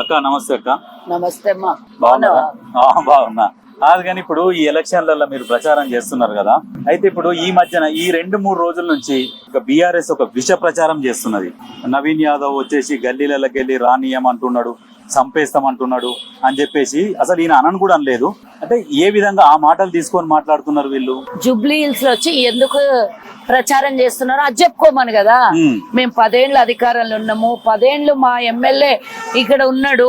అక్క నమస్తే అక్క. నమస్తే అమ్మా. బాగున్నా. అది కానీ ఇప్పుడు ఈ ఎలక్షన్లలో మీరు ప్రచారం చేస్తున్నారు కదా, అయితే ఇప్పుడు ఈ మధ్యన ఈ 2-3 రోజుల నుంచి ఒక బీఆర్ఎస్ ఒక విష ప్రచారం చేస్తున్నది. నవీన్ యాదవ్ వచ్చేసి గల్లీలకి వెళ్ళి రానియమంటున్నాడు, చంపేస్తామంటున్నాడు అని చెప్పేసి అసలు ఈయన అనను కూడా అనలేదు. అంటే ఏ విధంగా ఆ మాటలు తీసుకొని మాట్లాడుతున్నారు వీళ్ళు? జూబ్లీ హిల్స్ లో వచ్చి ఎందుకు ప్రచారం చేస్తున్నారు అది చెప్పుకోమని కదా. మేము 10 ఏళ్ళు అధికారంలో ఉన్నాము, 10 ఏళ్ళు మా ఎమ్మెల్యే ఇక్కడ ఉన్నాడు,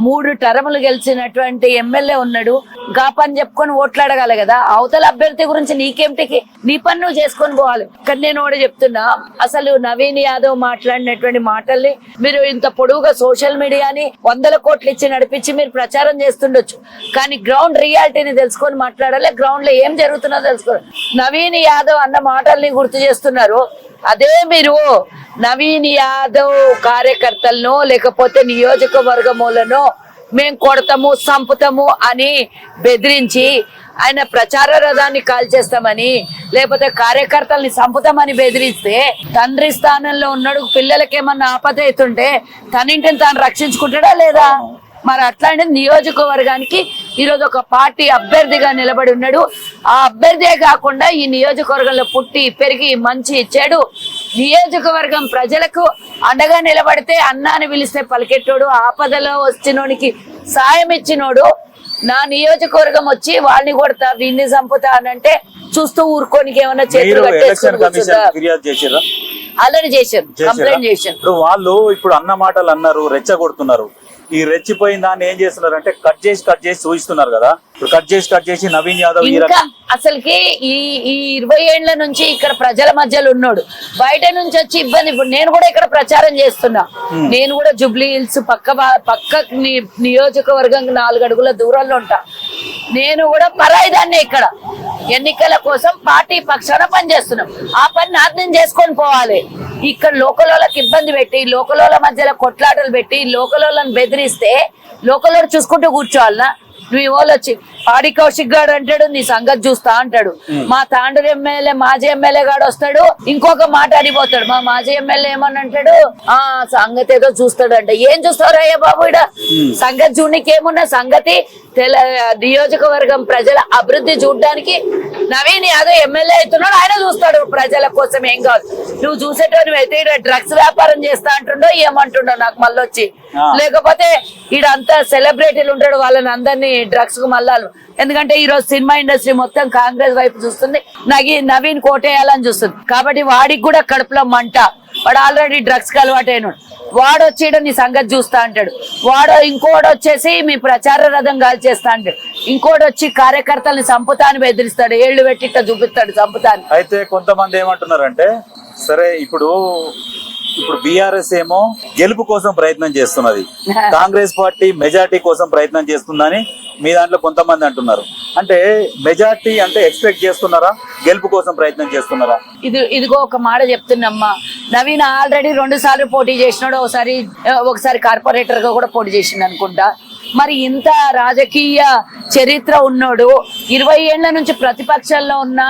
3 టర్ములు గెలిచినటువంటి ఎమ్మెల్యే ఉన్నాడు, గా పని చెప్పుకొని ఓట్లాడగల కదా. అవతల అభ్యర్థి గురించి నీకేమిటికి, నీ పని నువ్వు చేసుకొని పోవాలి. కానీ నేను కూడా చెప్తున్నా, అసలు నవీన్ యాదవ్ మాట్లాడినటువంటి మాటల్ని మీరు ఇంత పొడుగుగా సోషల్ మీడియాని 100 కోట్లు ఇచ్చి నడిపించి మీరు ప్రచారం చేస్తుండొచ్చు, కానీ గ్రౌండ్ రియాలిటీని తెలుసుకొని మాట్లాడాలి. గ్రౌండ్ లో ఏం జరుగుతుందో తెలుసుకోవాలి. నవీన్ యాదవ్ అన్న మాటల్ని గుర్తు చేస్తున్నారు. అదే మీరు నవీన్ యాదవ్ కార్యకర్తలను లేకపోతే నియోజకవర్గములను మేం కొడతాము సంపుతాము అని బెదిరించి ఆయన ప్రచార రథాన్ని కాల్చేస్తామని లేకపోతే కార్యకర్తల్ని సంపుతామని బెదిరిస్తే, తండ్రి స్థానంలో ఉన్నాడు, పిల్లలకేమన్నా ఆపద అవుతుంటే తనింటిని తాను రక్షించుకుంటాడా లేదా? మరి అట్లాంటి నియోజకవర్గానికి ఈరోజు ఒక పార్టీ అభ్యర్థిగా నిలబడి ఉన్నాడు. ఆ అభ్యర్థే కాకుండా ఈ నియోజకవర్గంలో పుట్టి పెరిగి మంచి చెడు నియోజకవర్గం ప్రజలకు అండగా నిలబడితే, అన్నాని పిలిస్తే పలికెట్టోడు, ఆపదలో వచ్చినోనికి సాయం ఇచ్చినోడు, నా నియోజకవర్గం వచ్చి వాళ్ళని కొడతా వీడిని చంపుతా అనంటే చూస్తూ ఊరుకోనికి ఏమన్నా చేతులు ఆల్రెడీ చేశారు, కంప్లైంట్ చేశారు. వాళ్ళు ఇప్పుడు అన్న మాటలు అన్నారు, రెచ్చగొడుతున్నారు. ఈ రెచ్చిపోయిన దాన్ని ఏం చేస్తున్నారు అంటే కట్ చేసి చూపిస్తున్నారు కదా. ఇప్పుడు కట్ చేసి నవీన్ యాదవ్ ఇంకా అసలుకి ఈ 20 ఏళ్ల నుంచి ఇక్కడ ప్రజల మధ్యలో ఉన్నాడు, బయట నుంచి వచ్చి ఇబ్బంది. ఇప్పుడు నేను కూడా ఇక్కడ ప్రచారం చేస్తున్నా, నేను కూడా జూబ్లీ హిల్స్ పక్క నియోజకవర్గం 4 అడుగుల దూరంలో ఉంటా. నేను కూడా పరాయిదాన్నే. ఇక్కడ ఎన్నికల కోసం పార్టీ పక్షాన పనిచేస్తున్నాం. ఆ పని నాశనం చేసుకొని పోవాలి. ఇక్కడ లోకలోళ్ళకి ఇబ్బంది పెట్టి, లోకలోళ్ళ మధ్యలో కొట్లాటలు పెట్టి, లోకలోళ్ళని బెదిరిస్తే లోకలోడు చూసుకుంటూ కూర్చోవాలనా? నువ్వు వాళ్ళు వచ్చి పాడి కౌశిక్ గాడు అంటాడు నీ సంగతి చూస్తా అంటాడు, మా తాండూరు ఎమ్మెల్యే మాజీ ఎమ్మెల్యే గాడు వస్తాడు ఇంకొక మాట అడిపోతాడు, మా మాజీ ఎమ్మెల్యే ఏమని అంటాడు, ఆ సంగతి ఏదో చూస్తాడు అంట. ఏం చూస్తావు అయ్యా బాబు, ఇడ సంగతి చూడడానికి ఏమున్నా? సంగతి నియోజకవర్గం ప్రజల అభివృద్ధి చూడడానికి నవీన్ యాదవ్ ఎమ్మెల్యే అవుతున్నాడు, ఆయన చూస్తాడు ప్రజల కోసం ఏం కావాలి. నువ్వు చూసేటోని అయితే ఇక్కడ డ్రగ్స్ వ్యాపారం చేస్తా అంటుండో ఏమంటుండో నాకు మళ్ళీ వచ్చి, లేకపోతే ఈడంతా సెలబ్రిటీలు ఉంటాడు, వాళ్ళని అందరినీ డ్రగ్స్ కు మళ్ళాలి. ఎందుకంటే ఈ రోజు సినిమా ఇండస్ట్రీ మొత్తం కాంగ్రెస్ వైపు చూస్తుంది, నవీన్ కోటేయాలని చూస్తుంది. కాబట్టి వాడికి కూడా కడుపులో మంట, వాడు ఆల్రెడీ డ్రగ్స్ కి అలవాటైనాడు. వాడు వచ్చి నీ సంగతి చూస్తా అంటాడు, వాడు ఇంకోటి వచ్చేసి మీ ప్రచార రథం కాల్చేస్తా అంటాడు, ఇంకోటి వచ్చి కార్యకర్తల్ని సంపుతాన్ని బెదిరిస్తాడు, ఏళ్లు పెట్టిట్ట చూపిస్తాడు సంపుతాన్ని. అయితే కొంతమంది ఏమంటున్నారంటే, సరే ఇప్పుడు బీఆర్ఎస్ ఏమో గెలుపు కోసం ప్రయత్నం చేస్తున్నది, కాంగ్రెస్ పార్టీ మెజార్టీ కోసం ప్రయత్నం చేస్తుందని మీ దాంట్లో కొంతమంది అంటున్నారు. అంటే మెజార్టీ అంటే ఎక్స్పెక్ట్ చేస్తున్నారా, గెలుపు కోసం ప్రయత్నం చేస్తున్నారా? ఇదిగో ఒక మాట చెప్తున్నమ్మా, నవీన్ ఆల్రెడీ 2 సార్లు పోటీ చేసినాడు, ఒకసారి కార్పొరేటర్ గా కూడా పోటీ చేసిండు అనుకుంటా. మరి ఇంత రాజకీయ చరిత్ర ఉన్నోడు, 20 ఏళ్ల నుంచి ప్రతిపక్షంలో ఉన్న,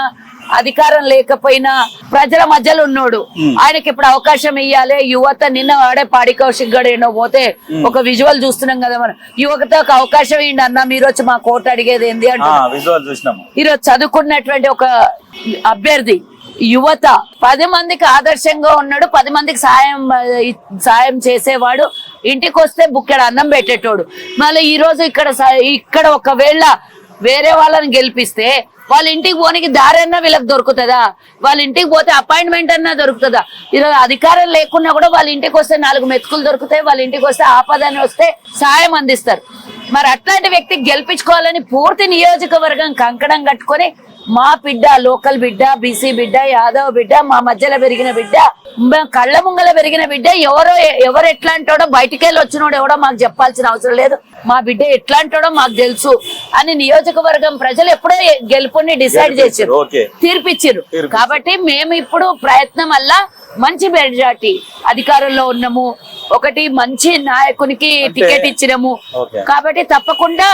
అధికారం లేకపోయినా ప్రజల మధ్యలో ఉన్నోడు, ఆయనకి ఇప్పుడు అవకాశం ఇవ్వాలి. యువత నిన్న వాడే పాడి కౌశిక్ గడు ఏనో పోతే ఒక విజువల్ చూస్తున్నాం కదా మనం, యువతకు అవకాశం ఏంటి అన్న, మీరు వచ్చి మా కోట అడిగేది ఏంది అంటే ఈరోజు చదువుకున్నటువంటి ఒక అభ్యర్థి, యువత 10 మందికి ఆదర్శంగా ఉన్నాడు, 10 మందికి సాయం చేసేవాడు, ఇంటికి వస్తే బుక్కెడు అన్నం పెట్టేటోడు. మళ్ళీ ఈ రోజు ఇక్కడ ఒకవేళ వేరే వాళ్ళని గెలిపిస్తే వాళ్ళ ఇంటికి పోనీకి దారి అన్నా వీళ్ళకి దొరుకుతుందా? వాళ్ళ ఇంటికి పోతే అపాయింట్మెంట్ అన్నా దొరుకుతుందా? ఈరోజు అధికారం లేకున్నా కూడా వాళ్ళ ఇంటికి వస్తే 4 మెతుకులు దొరుకుతాయి, వాళ్ళ ఇంటికి వస్తే ఆపదని వస్తే సాయం అందిస్తారు. మరి అట్లాంటి వ్యక్తికి గెలిపించుకోవాలని పూర్తి నియోజకవర్గం కంకణం కట్టుకొని, మా బిడ్డ, లోకల్ బిడ్డ, బీసీ బిడ్డ, యాదవ్ బిడ్డ, మా మధ్యలో పెరిగిన బిడ్డ, కళ్ళ ముంగల పెరిగిన బిడ్డ, ఎవరు ఎట్లాంటాడో బయటికెళ్ళి వచ్చినోడు ఎవడో మాకు చెప్పాల్సిన అవసరం లేదు, మా బిడ్డ ఎట్లాంటాడో మాకు తెలుసు అని నియోజకవర్గం ప్రజలు ఎప్పుడో గెలుపుని డిసైడ్ చేసారు, తీర్పిచ్చారు. కాబట్టి మేము ఇప్పుడు ప్రయత్నం వల్ల మంచి మెజార్టీ అధికారంలో ఉన్నాము, ఒకటి మంచి నాయకునికి టికెట్ ఇచ్చినాము. కాబట్టి తప్పకుండా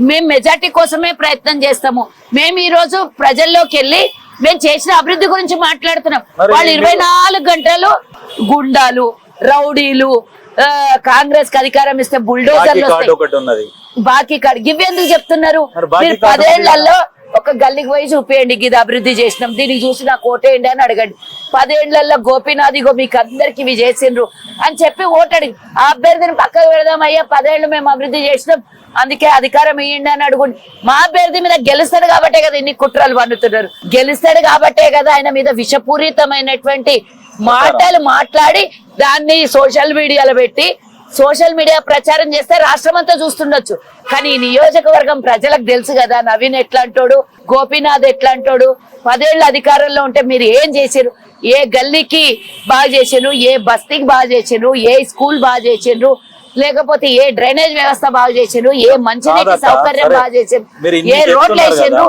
మేము మెజార్టీ కోసమే ప్రయత్నం చేస్తాము. మేము ఈ రోజు ప్రజల్లోకి వెళ్ళి మేము చేసిన అభివృద్ధి గురించి మాట్లాడుతున్నాం. వాళ్ళు 24 గంటలు గుండాలు, రౌడీలు, కాంగ్రెస్ కి అధికారం ఇస్తే బుల్డోజర్లు కార్డు వస్తాయి, ఒకటి ఉన్నది. బాకీ కార్డు ఇవి ఎందుకు చెప్తున్నారు? మరి బాకీ మీరు కార్డు 10 ఏళ్లలో ఒక గల్లీకి పోయి చూపియండి, ఇది అభివృద్ధి చేసినాం, దీనికి చూసి నాకు ఓటేయండి అని అడగండి. 10 ఏళ్లలో గోపీనాథ్ ఇగో మీకు అందరికి ఇవి చేసిండ్రు అని చెప్పి ఓటడి ఆ అభ్యర్థిని పక్కకు పెడదాం, అయ్యా 10 ఏళ్ళు మేము అభివృద్ధి చేసినాం అందుకే అధికారం ఇవ్వండి అని అడుగుండి. మా అభ్యర్థి మీద గెలుస్తాడు కాబట్టే కదా ఇన్ని కుట్రలు పన్నుతున్నారు, గెలుస్తాడు కాబట్టే కదా ఆయన మీద విషపూరితమైనటువంటి మాటలు మాట్లాడి దాన్ని సోషల్ మీడియాలో పెట్టి సోషల్ మీడియా ప్రచారం చేస్తే రాష్ట్రం అంతా చూస్తుండొచ్చు. కానీ ఈ నియోజకవర్గం ప్రజలకు తెలుసు కదా నవీన్ ఎట్లాంటోడు, గోపీనాథ్ ఎట్లాంటోడు. 10 ఏళ్ళ అధికారంలో ఉంటే మీరు ఏం చేసారు? ఏ గల్లీకి బాగా చేసిండ్రు, ఏ బస్తీకి బాగా చేసిండ్రు, ఏ స్కూల్ బాగా చేసిండ్రు, లేకపోతే ఏ డ్రైనేజ్ వ్యవస్థ బాగా చేసిండ్రు, ఏ మంచినీటి సౌకర్యం బాగా చేసిండ్రు, ఏ రోడ్లు వేసిండ్రు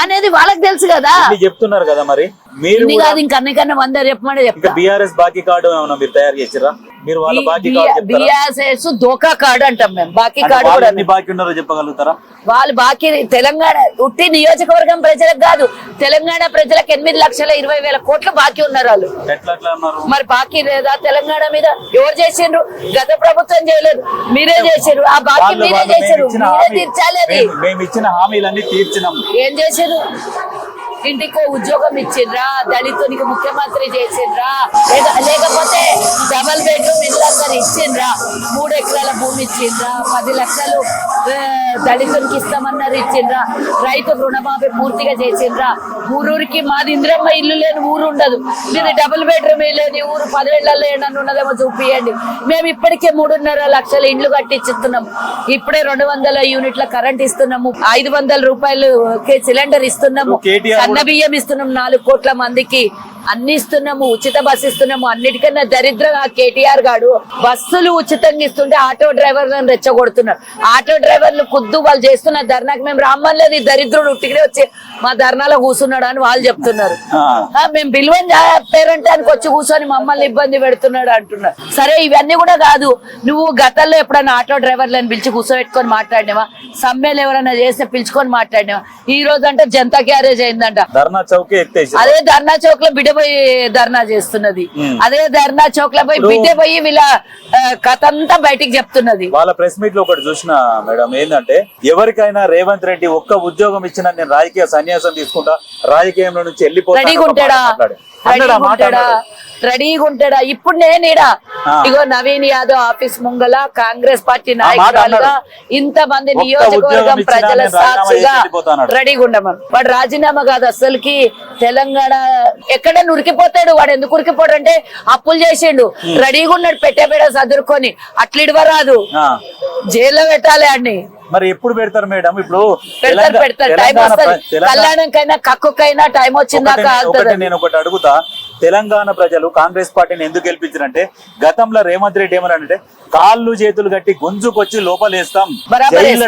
అనేది వాళ్ళకి తెలుసు కదా. చెప్తున్నారు కదా, మరి మీరు ఇన్ని కాదు ఇంకన్నా 100 చెప్పమని చెప్తా. బీఆర్ఎస్ బాకీ కార్డు ఏమన్నా మీరు తయారు చేసిరా? మీరు వాళ్ళ బాకీ కార్డు బిఆర్ఎస్ దోకా కార్డు అంటాం మేము, బాకీ కార్డు వాళ్ళు కూడా ఎన్ని బాకీ ఉన్నారో చెప్పగలుగుతారా? వాళ్ళు బాకీ తెలంగాణ ఉట్టి నియోజకవర్గం ప్రజలకు కాదు, తెలంగాణ ప్రజలకు 8,20,000 కోట్లు బాకీ ఉన్నారు వాళ్ళు. ఎట్లా ఉన్నారు? మరి బాకీ లేదా తెలంగాణ మీద? ఎవరు చేసిండ్రు? గత ప్రభుత్వం చేయలేదు, మీరే చేసారు. ఆ బాకీ మీరే చేసారు, మీరే తీర్చాలి. అది మేము ఇచ్చిన హామీలన్నీ తీర్చినాం. ఏం చేసారు? ఇంటికో ఉద్యోగం ఇచ్చిండ్రా, దళితునికి ముఖ్యమంత్రి చేసిండ్రా, లేకపోతే డబల్ బెడ్రూమ్ ఇల్లందరూ ఇచ్చిండ్రా, 3 ఎకరాల భూమి ఇచ్చిండ్రా, 10 లక్షలు దళితునికి ఇస్తామన్నారు ఇచ్చిండ్రా, రైతు రుణమాఫీ పూర్తిగా చేసిండ్రా, ఊరూరికి మాది ఇంద్రమ్మ ఇల్లు లేని ఊరు ఉండదు, ఇది డబుల్ బెడ్రూమ్ లేని ఊరు 10 ఏళ్లలో ఏమన్నా ఉన్నదేమో చూపియండి. మేము ఇప్పటికే 3.5 లక్షల ఇండ్లు కట్టించుతున్నాం, ఇప్పుడే 200 యూనిట్ల కరెంట్ ఇస్తున్నాము, 500 రూపాయలకి సిలిండర్ ఇస్తున్నాము, సన్న బియ్యం ఇస్తున్నాం 4 కోట్ల మందికి, అన్ని ఇస్తున్నాము, ఉచిత బస్సు ఇస్తున్నాము. అన్నిటికన్నా దరిద్రం ఆ కేటీఆర్ గాడు బస్సులు ఉచితంగా ఇస్తుంటే ఆటో డ్రైవర్లను రెచ్చగొడుతున్నారు. ఆటో డ్రైవర్లు కుద్దు వాళ్ళు చేస్తున్న ధర్నాకి మేము రామ్మలేదు, ఈ దరిద్రుడు ఉట్టిగా వచ్చి మా ధర్నాలో కూర్చున్నాడు అని వాళ్ళు చెప్తున్నారు. మేము బిల్వని పేరంటానికి వచ్చి కూర్చొని మమ్మల్ని ఇబ్బంది పెడుతున్నాడు అంటున్నారు. సరే ఇవన్నీ కూడా కాదు, నువ్వు గతంలో ఎప్పుడైనా ఆటో డ్రైవర్లను పిలిచి కూర్చోబెట్టుకొని మాట్లాడినావా? సమ్మెలు ఎవరైనా చేస్తే పిలుచుకొని మాట్లాడినావా? ఈ రోజు అంటే జనతా గ్యారేజ్ అయిందంట, ధర్నా చౌక్ అదే ధర్నా చౌక్ లో బిడ్డ పోయి ధర్నా చేస్తున్నది, అదే ధర్నా చౌక్ లో పోయి బిడ్డ పోయి వీళ్ళ కథ అంతా బయటికి చెప్తున్నది. వాళ్ళ ప్రెస్ మీట్ లో ఒకటి చూసిన మేడం, ఏంటంటే ఎవరికైనా రేవంత్ రెడ్డి ఒక్క ఉద్యోగం ఇచ్చినా నేను రాజకీయ సన్యాసం తీసుకుంటా, రాజకీయంలో నుంచి వెళ్ళిపోతా, రెడీగా ఉంటాడా? ఇప్పుడు నేను ఇగో నవీన్ యాదవ్ ఆఫీస్ ముంగల కాంగ్రెస్ పార్టీ నాయకురాలుగా ఇంతమంది నియోజకవర్గం ప్రజల సాక్షిగా రెడీగా ఉండమని. వాడు రాజీనామా కాదు అసలుకి. తెలంగాణ ఎక్కడ ఉరికిపోతాడు వాడు? ఎందుకు ఉరికిపోడు అంటే అప్పులు చేసిండు, రెడీగా ఉన్నాడు పెట్టేపేడ చదువుకొని. అట్లా ఇడవరాదు, జైల్లో పెట్టాలి అన్ని. మరి ఎప్పుడు పెడతారు మేడం? ఇప్పుడు పెడతారు టైం వస్తుంది, కళ్యాణంకైనా కక్కుకైనా టైం వచ్చిందాక. నేను ఒకటి అడుగుతా, తెలంగాణ ప్రజలు కాంగ్రెస్ పార్టీని ఎందుకు గెలిపించారంటే గతంలో రేవంత్ రెడ్డి ఏమన్నారంటే కాళ్ళు చేతులు కట్టి గుంజుకొచ్చి లోపలేస్తాం,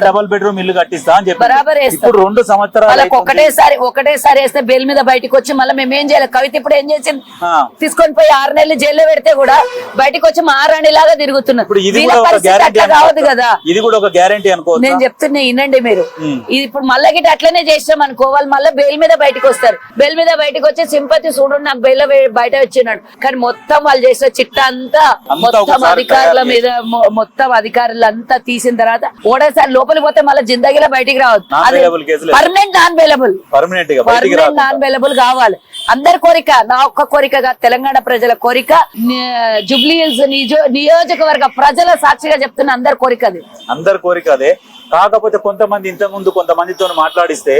డబుల్ బెడ్రూమ్ ఇల్లు కట్టిస్తా అని చెప్పి. ఇప్పుడు 2 సంవత్సరాలు ఒకటేసారి వేస్తే బెయిల్ మీద బయటకు వచ్చి మళ్ళీ మేము ఏం చేయాలి? కవిత ఇప్పుడు ఏం చేసింది? తీసుకొని పోయి 6 నెలలు జైల్లో పెడితే కూడా బయటకు వచ్చి మహారాణి లాగా తిరుగుతున్నారు. కావద్దు కదా, ఇది కూడా ఒక గ్యారంటీ అనుకో. నేను చెప్తున్నా వినండి మీరు, ఇది ఇప్పుడు మళ్ళీ గిట్ట అట్లనే చేసినాం అనుకో, వాళ్ళు మళ్ళీ బెయిల్ మీద బయటకు వస్తారు. బెయిల్ మీద బయటకు వచ్చి సింపతి చూడు నాకు బెయిల్ బయట వచ్చినాడు. కానీ మొత్తం వాళ్ళు చేసిన చిట్టా అంతా మొత్తం అధికారుల మీద, మొత్తం అధికారులంతా తీసిన తర్వాత ఓడేసారి లోపలికి పోతే మళ్ళీ జిందగీలో బయటికి రావద్దు. పర్మనెంట్ నాన్ అవైలబుల్ కావాలి. అందరి కోరిక, నా ఒక్క కోరికగా తెలంగాణ ప్రజల కోరిక, జూబ్లీ హిల్స్ నియోజకవర్గ ప్రజల సాక్షిగా చెప్తున్న అందరి కోరిక అది. అందరి కోరిక అదే. కాకపోతే కొంతమంది ఇంతకుముందు కొంతమందితో మాట్లాడిస్తే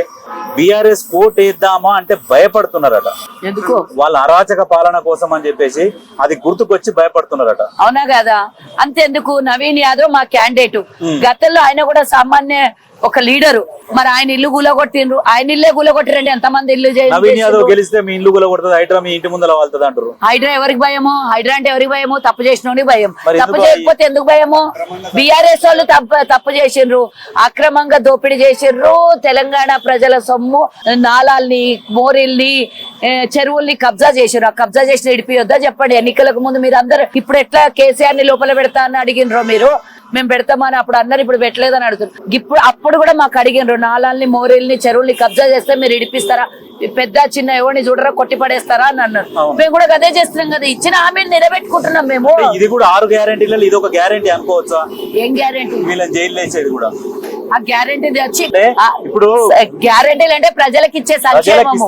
బీఆర్ఎస్ కోట్ వేద్దామా అంటే భయపడుతున్నారట. ఎందుకు? వాళ్ళ అరాచక పాలన కోసం అని చెప్పేసి అది గుర్తుకొచ్చి భయపడుతున్నారట. అవునా కదా? అంతెందుకు, నవీన్ యాదవ్ మా క్యాండిడేట్, గతంలో ఆయన కూడా సామాన్య ఒక లీడరు. మరి ఆయన ఇల్లు గులగొట్టిండ్రు, ఆయన ఇల్లే గులగొట్టిరండి. ఎంతమంది ఇల్లు నవీన్ యాదవ్ గెలిస్తే మీ ఇల్లు గులగొడుతుంది, హైడ్రా మీ ఇంటి ముందర వాళ్తుంది అంటారు. హైడ్రా ఎవరికి భయము? హైడ్రా అంటే ఎవరికి భయము? తప్పు చేసిన భయం. తప్పు చేయకపోతే ఎందుకు భయము? బీఆర్ఎస్ వాళ్ళు తప్పు చేసిండ్రు, అక్రమంగా దోపిడీ చేసిండ్రు, తెలంగాణ ప్రజల సొమ్ము, నాలాల్ని, మోరిల్ని, చెరువుల్ని కబ్జా చేసిండ్రు. ఆ కబ్జా చేసిన ఇడిపియొద్దా చెప్పండి? ఎన్నికలకు ముందు మీరు అందరు ఇప్పుడు ఎట్లా కేసీఆర్ ని లోపల పెడతా అని అడిగినరో మీరు, మేము పెడతామని అప్పుడు అన్నారు, ఇప్పుడు పెట్టలేదని అడుగుతారు. ఇప్పుడు అప్పుడు కూడా మాకు అడిగినారు, నాలాల్ని మోరీల్ని చెరువుల్ని కబ్జా చేస్తే మీరు ఇడిపిస్తారా, పెద్ద చిన్న ఎవరిని చూడరా కొట్టి పడేస్తారా అని అన్నారు. మేము కూడా అదే చేస్తున్నాం కదా, ఇచ్చిన హామీని నిలబెట్టుకుంటున్నాం మేము. ఇది కూడా 6 గ్యారెంటీలలో ఇది ఒక గ్యారెంటీ అనుకోవచ్చా? ఏం గ్యారెంటీ? వీళ్ళని జైలు వేసేది కూడా ఆ గ్యారెంటీ వచ్చి ఇప్పుడు గ్యారెంటీలు అంటే ప్రజలకు ఇచ్చే సంక్షేమం.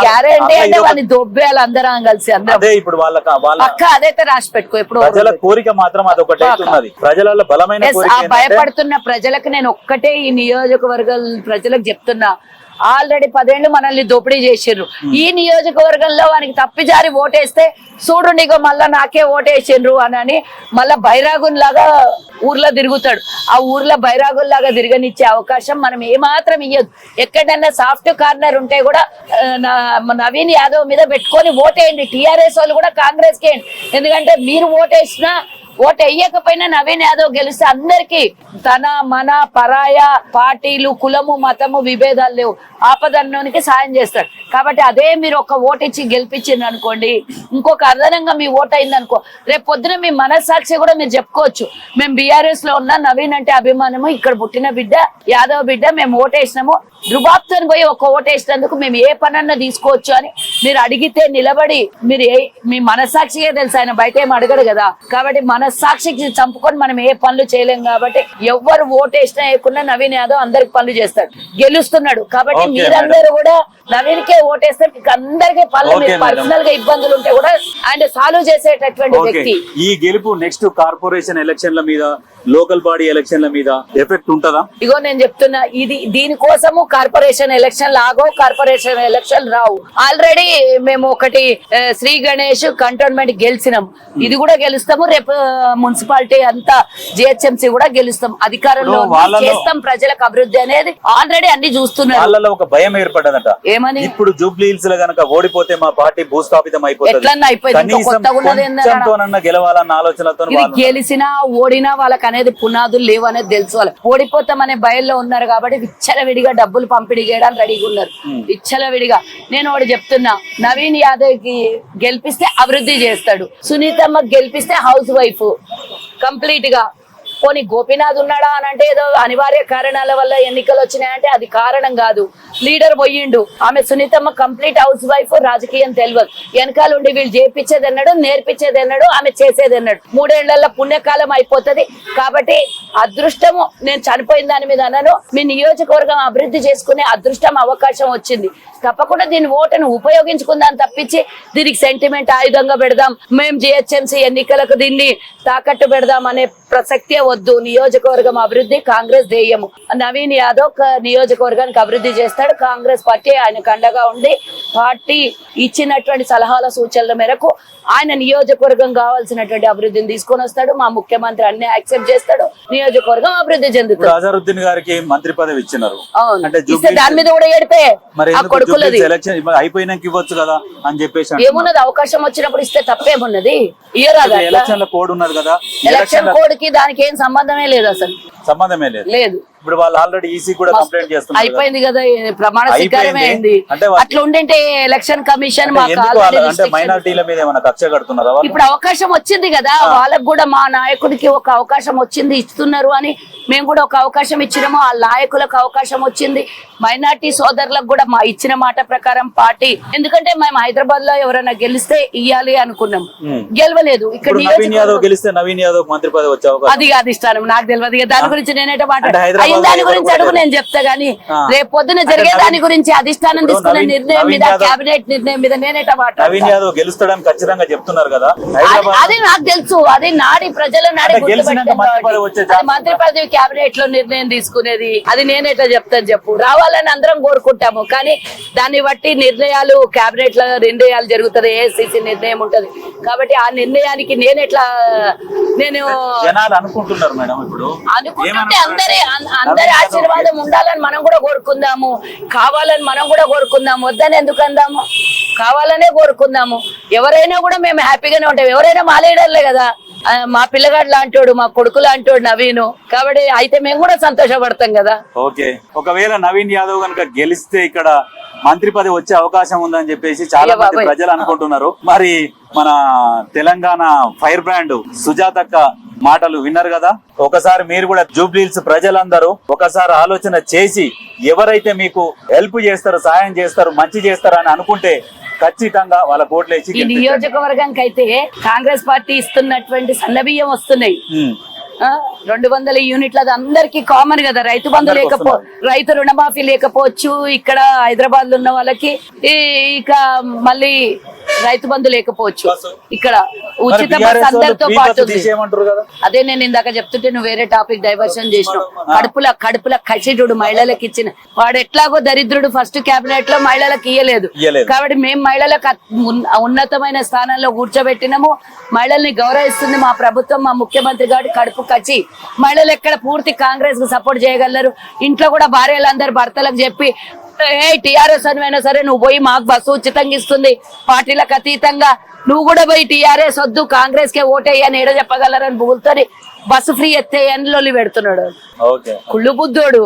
గ్యారెంటీ అంటే వాళ్ళని దొబ్బేయాలి అందరం కలిసి. అదే ఇప్పుడు వాళ్ళ పక్క అదైతే రాసి పెట్టుకో. ఇప్పుడు ప్రజల కోరిక మాత్రం అదొకటే ఉన్నది. ప్రజలలో బలమైన భయపడుతున్న ప్రజలకు నేను ఒక్కటే ఈ నియోజకవర్గాల ప్రజలకు చెప్తున్నా, ఆల్రెడీ 10 ఏళ్ళు మనల్ని దోపిడీ చేసిండ్రు. ఈ నియోజకవర్గంలో వానికి తప్పిజారి ఓటేస్తే చూడు నీకు మళ్ళా నాకే ఓటేసిండ్రు అని మళ్ళా బైరాగుల్లాగా ఊర్లో తిరుగుతాడు. ఆ ఊర్లో బైరాగుల్లాగా తిరగనిచ్చే అవకాశం మనం ఏమాత్రం ఇయ్యదు. ఎక్కడన్నా సాఫ్ట్ కార్నర్ ఉంటే కూడా నవీన్ యాదవ్ మీద పెట్టుకొని ఓటేయండి. టీఆర్ఎస్ వాళ్ళు కూడా కాంగ్రెస్ కి వేయండి. ఎందుకంటే మీరు ఓటేసినా ఓటు వేయకపోయినా నవీన్ యాదవ్ గెలిస్తే అందరికి తన మన పరాయ పార్టీలు కులము మతము విభేదాలు లేవు, ఆపదన్నోనికి సాయం చేస్తాడు. కాబట్టి అదే మీరు ఒక ఓటు ఇచ్చి గెలిపించింది అనుకోండి, ఇంకొక అదనంగా మీ ఓటు అయింది అనుకో, రేపు పొద్దున మీ మనస్సాక్షి కూడా మీరు చెప్పుకోవచ్చు, మేము బీఆర్ఎస్ లో ఉన్న నవీన్ అంటే అభిమానము, ఇక్కడ పుట్టిన బిడ్డ యాదవ్ బిడ్డ, మేము ఓటేసినాము, రుబాబ్తో పోయి ఒక ఓటేసినందుకు మేము ఏ పనన్నా తీసుకోవచ్చు అని మీరు అడిగితే నిలబడి మీరు మీ మనస్సాక్షిగా తెలుసు, ఆయన బయట ఏం అడగడు కదా. కాబట్టి మనస్సాక్షికి చంపుకొని మనం ఏ పనులు చేయలేం. కాబట్టి ఎవరు ఓటేసినా వేయకుండా నవీన్ యాదవ్ అందరికి పనులు చేస్తాడు, గెలుస్తున్నాడు. కాబట్టి మీరందరూ కూడా నవీన్ కే ఓటేస్తే మీకు అందరికీ పనులు, పర్సనల్ గా ఇబ్బందులు ఉంటే కూడా ఆయన సాల్వ్ చేసేటటువంటి వ్యక్తి. ఈ గెలుపు నెక్స్ట్ కార్పొరేషన్ ఎలక్షన్ల మీద, లోకల్ బాడీ ఎలక్షన్ల మీద ఎఫెక్ట్ ఉంటుందా? ఇగో నేను చెప్తున్నా, ఇది దీనికోసము కార్పొరేషన్ ఎలక్షన్ లాగో కార్పొరేషన్ ఎలక్షన్ రావు. ఆల్రెడీ మేము ఒకటి శ్రీ గణేష్ కంటోన్మెంట్ గెలిచినాం, ఇది కూడా గెలుస్తాము. రేపు మున్సిపాలిటీ అంతా జిహెచ్ఎంసీ కూడా గెలుస్తాం. అధికారంలో చేస్తాం, ప్రజలకు అభివృద్ధి అనేది ఆల్రెడీ అన్ని చూస్తున్నారు. వాళ్ళలో ఒక భయం ఏర్పడ్డదట, ఏమని? ఇప్పుడు జూబ్లీ హిల్స్ లో గనక ఓడిపోతే మా పార్టీ భూస్థాపితం అయిపోతుంది, గెలవాలన్న ఆలోచనతో గెలిచినా ఓడినా వాళ్ళకి అనేది పునాదులు లేవు అనేది తెలుసు. వాళ్ళు ఓడిపోతామనే భయంలో ఉన్నారు కాబట్టి విచ్చలవిడిగా డబ్బులు పంపిణీ చేయడానికి రెడీగా ఉన్నారు, విచ్చలవిడిగా. నేను ఒకటి చెప్తున్నా, నవీన్ యాదవ్ కి గెలిపిస్తే అభివృద్ధి చేస్తాడు, సునీతమ్మ గెలిపిస్తే హౌస్ వైఫ్ కంప్లీట్ గా. పోనీ గోపీనాథ్ ఉన్నాడా అని అంటే ఏదో అనివార్య కారణాల వల్ల ఎన్నికలు వచ్చినాయంటే అది కారణం కాదు. లీడర్ పోయిండు, ఆమె సునీతమ్మ కంప్లీట్ హౌస్ వైఫ్, రాజకీయం తెలియదు. వెనకాల ఉండి వీళ్ళు చేపించేది అన్నాడు, నేర్పించేది అన్నాడు, ఆమె చేసేది అన్నాడు. 3 ఏళ్లలో పుణ్యకాలం అయిపోతుంది. కాబట్టి అదృష్టము, నేను చనిపోయిన దాని మీద అన్నాను, మీ నియోజకవర్గం అభివృద్ధి చేసుకునే అదృష్టం అవకాశం వచ్చింది. తప్పకుండా దీని ఓటును ఉపయోగించుకుందాం తప్పించి దీనికి సెంటిమెంట్ ఆయుధంగా పెడదాం, మేము జిహెచ్ఎంసీ ఎన్నికలకు దీన్ని తాకట్టు పెడదాం అనే ప్రసక్తే వద్దు. నియోజకవర్గం అభివృద్ధి కాంగ్రెస్ ధ్యేయము. నవీన్ యాదవ్ నియోజకవర్గానికి అభివృద్ధి చేస్తాడు. కాంగ్రెస్ పార్టీ ఆయనకు అండగా ఉండి పార్టీ ఇచ్చినటువంటి సలహాల సూచనల మేరకు ఆయన నియోజకవర్గం కావాల్సినటువంటి అభివృద్ధిని తీసుకొని వస్తాడు. మా ముఖ్యమంత్రి అన్ని యాక్సెప్ట్ చేస్తాడు, నియోజకవర్గం అభివృద్ధి చెందుతుంది. అజరుద్దీన్ గారికి మంత్రి పదవి ఇచ్చినారు, దాని మీద కూడా ఏడిపే కొడుకులది అయిపోయినాక ఇవ్వచ్చు కదా అని చెప్పేసి. ఏమున్నది, అవకాశం వచ్చినప్పుడు ఇస్తే తప్పేమున్నది, ఇయ్యరాదా? ఎలక్షన్ కోడ్ ఉన్నది కదా, ఎలక్షన్ కోడ్ కి దానికి ఏం సంబంధమే లేదు, అసలు సంబంధమే లేదు. ఇప్పుడు వాళ్ళు ఆల్రెడీ ఈసీ కూడా కంప్లైంట్ చేస్తున్నారు, అయిపోయింది కదా, ప్రమాణ స్వీకారమే అయింది. అట్లా ఉండింటే ఎలక్షన్ కమిషన్ మైనారిటీల మీద ఏమైనా కక్ష కడుతున్నారా? ఇప్పుడు అవకాశం వచ్చింది కదా వాళ్ళకు కూడా, మా నాయకుడికి ఒక అవకాశం వచ్చింది ఇస్తున్నారు అని మేము కూడా ఒక అవకాశం ఇచ్చినాము, ఆ నాయకులకు అవకాశం వచ్చింది. మైనార్టీ సోదరులకు కూడా మా ఇచ్చిన మాట ప్రకారం పార్టీ, ఎందుకంటే మేము హైదరాబాద్ లో ఎవరైనా గెలిస్తే ఇయ్యాలి అనుకున్నాం, గెలవలేదు. ఇక్కడ నవీన్ యాదవ్ గెలిస్తే నవీన్ యాదవ్ మంత్రి పదవి వచ్చే అవకాశం, అది అధిష్టానం నాకు తెలియదు. దాని గురించి నేనేట దాని గురించి అడుగు, నేను చెప్తా గానీ రేపు పొద్దున జరిగే దాని గురించి అధిష్టానం తీసుకునే నిర్ణయం మీద, కేబినెట్ నిర్ణయం మీద నేనేట మాట. నవీన్ యాదవ్ గెలుస్తాడని ఖచ్చితంగా చెప్తున్నారు కదా, అది నాకు తెలుసు, అది నాడి ప్రజల నాడి మంత్రి పదవి కేబినెట్ లో నిర్ణయం తీసుకునేది, అది నేనేట చెప్తాను చెప్పు. రావాలని అందరం కోరుకుంటాము, కానీ దాన్ని బట్టి నిర్ణయాలు కేబినెట్ లో నిర్ణయాలు జరుగుతుంది, ఏఐసిసి నిర్ణయం ఉంటది. కాబట్టి ఆ నిర్ణయానికి నేను జనాలు అనుకుంటున్నారు మేడం, ఇప్పుడు అనుకుంటుంటే అందరి ఆశీర్వాదం ఉండాలని మనం కూడా కోరుకుందాము, కావాలని మనం కూడా కోరుకుందాము, వద్దని ఎందుకు అందాము, కావాలనే కోరుకుందాము. ఎవరైనా కూడా మేము హ్యాపీగానే ఉంటాం, ఎవరైనా మా లీడర్లే కదా, మా పిల్లగాడు లాంటోడు, మా కొడుకు లాంటోడు నవీన్, కాబట్టి అయితే మేము కూడా సంతోషపడతాం కదా. ఓకే, ఒకవేళ నవీన్ యాదవ్ కనుక గెలిస్తే ఇక్కడ మంత్రి పదవి వచ్చే అవకాశం ఉందని చెప్పేసి చాలా మంది ప్రజలు అనుకుంటున్నారు. మరి మన తెలంగాణ ఫైర్ బ్రాండ్ సుజాతక్క మాటలు విన్నారు కదా. ఒకసారి మీరు కూడా జూబ్లీహిల్స్ ప్రజలందరూ ఒకసారి ఆలోచన చేసి ఎవరైతే మీకు హెల్ప్ చేస్తారు, సాయం చేస్తారు, మంచి చేస్తారు అని అనుకుంటే ఖచ్చితంగా వాళ్ళ ఓట్లేసి ఈ నియోజకవర్గానికి అయితే కాంగ్రెస్ పార్టీ ఇస్తున్నటువంటి సన్నబియ్యం వస్తున్నాయి. 200 యూనిట్లు అది అందరికి కామన్ కదా. రైతు బంధు రైతు రుణమాఫీ లేకపోవచ్చు ఇక్కడ హైదరాబాద్ లో ఉన్న వాళ్ళకి, ఇక మళ్ళీ రైతు బంధు లేకపోవచ్చు. ఇక్కడ ఉచిత బస్ అందరితో పాటు ఉంది. అదే నేను ఇందాక చెప్తుంటే నువ్వు వేరే టాపిక్ డైవర్షన్ చేసినావు. కడుపుల కసిడు మహిళలకు ఇచ్చిన వాడు ఎట్లాగో దరిద్రుడు ఫస్ట్ కేబినెట్ లో మహిళలకు ఇయ్యలేదు కాబట్టి మేము మహిళలకు ఉన్నతమైన స్థానంలో కూర్చోబెట్టినాము. మహిళల్ని గౌరవిస్తుంది మా ప్రభుత్వం, మా ముఖ్యమంత్రి గారు. కడుపు కచ్చి మహిళలు ఎక్కడ పూర్తి కాంగ్రెస్ కు సపోర్ట్ చేయగలరు? ఇంట్లో కూడా భార్యలందరూ భర్తలకు చెప్పి టీఆర్ఎస్ అనివైనా సరే నువ్వు పోయి మాకు బస్సు ఉచితంగా ఇస్తుంది, పార్టీలకు అతీతంగా నువ్వు కూడా పోయి టీఆర్ఎస్ వద్దు కాంగ్రెస్ కే ఓటేయని ఏడో చెప్పగలరని బుగులుతో బస్సు ఫ్రీ ఎత్తే అని లొల్లి పెడుతున్నాడు కుళ్ళు బుద్ధోడు.